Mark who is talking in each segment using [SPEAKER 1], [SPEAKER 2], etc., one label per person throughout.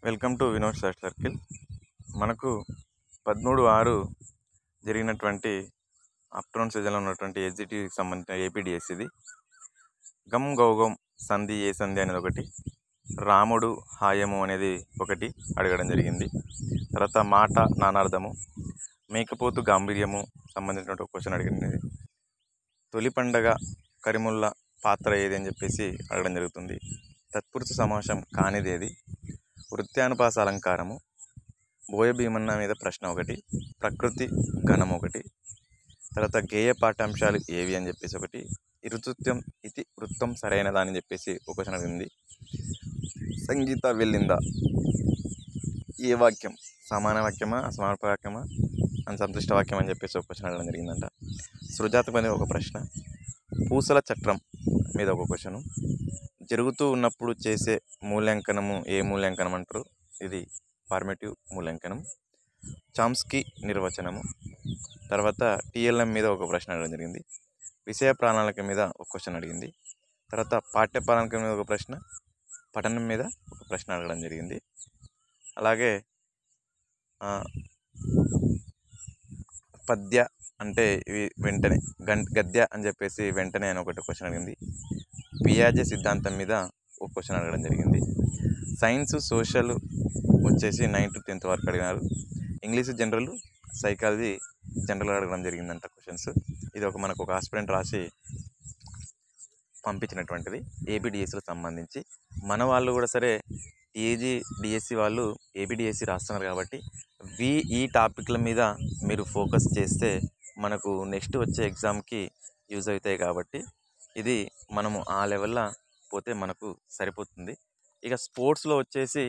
[SPEAKER 1] Welcome to Vinod star circle. మనకు 13/6 జరిగినటువంటి afternoon సీజన్లో ఉన్నటువంటి ఎస్జిటికి సంబంధించిన ఏపీడిఎస్ ఇది. గమ్ గౌగం సంధి ఏ సంధి అనేది ఒకటి, రాముడు హాయము అనేది ఒకటి అడగడం జరిగింది. తర్వాత మాట నానార్థము, మేకపోతు గాంభీర్యము సంబంధించినటువంటి క్వశ్చన్ అడిగింది. తొలి పండగ కరిముల్ల పాత్ర ఏది అని చెప్పేసి అడగడం జరుగుతుంది. తత్పురుష సమాసం కానిదేది, వృత్యానుపాస అలంకారము, బోయ భీమన్న మీద ప్రశ్న ఒకటి, ప్రకృతి ఘనం ఒకటి, తర్వాత గేయ పాఠ్యాంశాలు ఏవి అని చెప్పేసి ఒకటి, ఇరుతృత్యం ఇది వృత్తం సరైనదా అని చెప్పేసి ఒక క్వశ్చన్ అడిగింది. సంగీత వెళ్ళిందా, ఏ వాక్యం సమాన వాక్యమా అసమానప వాక్యమా అని సంతృష్ట వాక్యం అని చెప్పేసి ఒక క్వశ్చన్ అడగడం జరిగిందంట. సృజాత్మక అనేది ఒక ప్రశ్న, పూసల చట్రం మీద ఒక క్వశ్చను, జరుగుతూ ఉన్నప్పుడు చేసే మూల్యాంకనము ఏ మూల్యాంకనం అంటారు, ఇది ఫార్మేటివ్ మూల్యాంకనం, చామ్స్కీ నిర్వచనము, తర్వాత టీఎల్ఎం మీద ఒక ప్రశ్న అడగడం జరిగింది, విషయ ప్రణాళిక మీద ఒక క్వశ్చన్ అడిగింది, తర్వాత పాఠ్య ప్రణాళిక మీద ఒక ప్రశ్న, పఠనం మీద ఒక ప్రశ్న అడగడం జరిగింది. అలాగే పద్య అంటే ఇవి వెంటనే, గద్య అని చెప్పేసి వెంటనే అని ఒకటి క్వశ్చన్ అడిగింది. పియాజే సిద్ధాంతం మీద ఒక క్వశ్చన్ అడగడం జరిగింది. సైన్స్ సోషల్ వచ్చేసి 9th to 10th వరకు అడిగినారు. ఇంగ్లీష్ జనరల్, సైకాలజీ జనరల్ అడగడం జరిగిందంట క్వశ్చన్స్. ఇది మనకు ఒక ఆస్పిరెంట్ రాసి పంపించినటువంటిది ఏపీడిఎస్సికి సంబంధించి. మన వాళ్ళు కూడా సరే టీఏజీ డిఎస్సి వాళ్ళు ఏపీడిఎస్సి రాస్తున్నారు కాబట్టి ఈ టాపిక్ల మీద మీరు ఫోకస్ చేస్తే మనకు నెక్స్ట్ వచ్చే ఎగ్జామ్కి యూజ్ అవుతాయి. కాబట్టి ఇది మనము ఆ లెవెల్లో పోతే మనకు సరిపోతుంది. ఇక స్పోర్ట్స్లో వచ్చేసి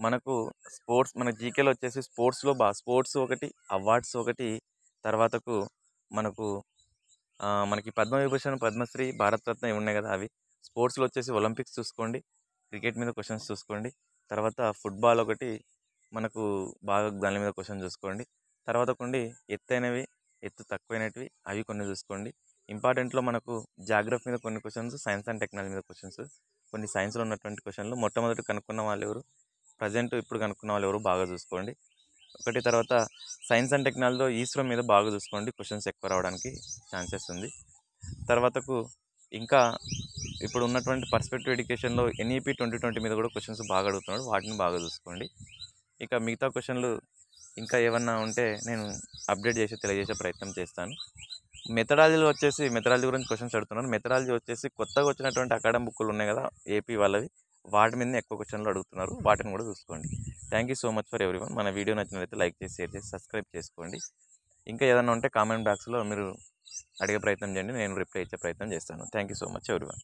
[SPEAKER 1] మన జీకేలో వచ్చేసి స్పోర్ట్స్ ఒకటి, అవార్డ్స్ ఒకటి, తర్వాతకు మనకి పద్మవిభూషణ్, పద్మశ్రీ, భారతరత్న ఇవి ఉన్నాయి కదా, అవి. స్పోర్ట్స్లో వచ్చేసి ఒలింపిక్స్ చూసుకోండి, క్రికెట్ మీద క్వశ్చన్స్ చూసుకోండి, తర్వాత ఫుట్బాల్ ఒకటి మనకు బాగా దాని మీద క్వశ్చన్ చూసుకోండి, తర్వాత కొన్ని ఎత్తైనవి, ఎత్తు తక్కువైనవి అవి కొన్ని చూసుకోండి. ఇంపార్టెంట్లో మనకు జాగ్రఫీ మీద కొన్ని క్వశ్చన్స్, సైన్స్ అండ్ టెక్నాలజీ మీద క్వశ్చన్స్, కొన్ని సైన్స్లో ఉన్నటువంటి క్వశ్చన్లు, మొట్టమొదటి కనుక్కున్న వాళ్ళు ఎవరు, ప్రజెంట్ ఇప్పుడు కనుక్కున్న వాళ్ళు ఎవరు బాగా చూసుకోండి ఒకటి. తర్వాత సైన్స్ అండ్ టెక్నాలజీలో ఈస్రో మీద బాగా చూసుకోండి, క్వశ్చన్స్ ఎక్కువ రావడానికి ఛాన్సెస్ ఉంది. తర్వాతకు ఇంకా ఇప్పుడు ఉన్నటువంటి పర్స్పెక్టివ్ ఎడ్యుకేషన్లో ఎన్ఈపీ 2020 మీద కూడా క్వశ్చన్స్ బాగా అడుగుతున్నాడు, వాటిని బాగా చూసుకోండి. ఇక మిగతా క్వశ్చన్లు ఇంకా ఏమన్నా ఉంటే నేను అప్డేట్ చేసి తెలియజేసే ప్రయత్నం చేస్తాను. మెథడాలజీ గురించి క్వశ్చన్స్ అడుగుతున్నాను. మెథడాలజీ వచ్చేసి కొత్తగా వచ్చినటువంటి అకాడమిక్ బుక్లు ఉన్నాయి కదా ఏపీ వాళ్ళవి, వాటి మీద ఎక్కువ క్వశ్చన్లు అడుగుతున్నారు, వాటిని కూడా చూసుకోండి. Thank you so much for everyone. మన వీడియో నచ్చినట్లయితే లైక్ చేసి, షేర్ చేసి, సబ్స్క్రైబ్ చేసుకోండి. ఇంకా ఏదైనా ఉంటే కామెంట్ బాక్స్లో మీరు అడిగే ప్రయత్నం చేయండి, నేను రిప్లై ఇచ్చే ప్రయత్నం చేస్తాను. Thank you so much everyone.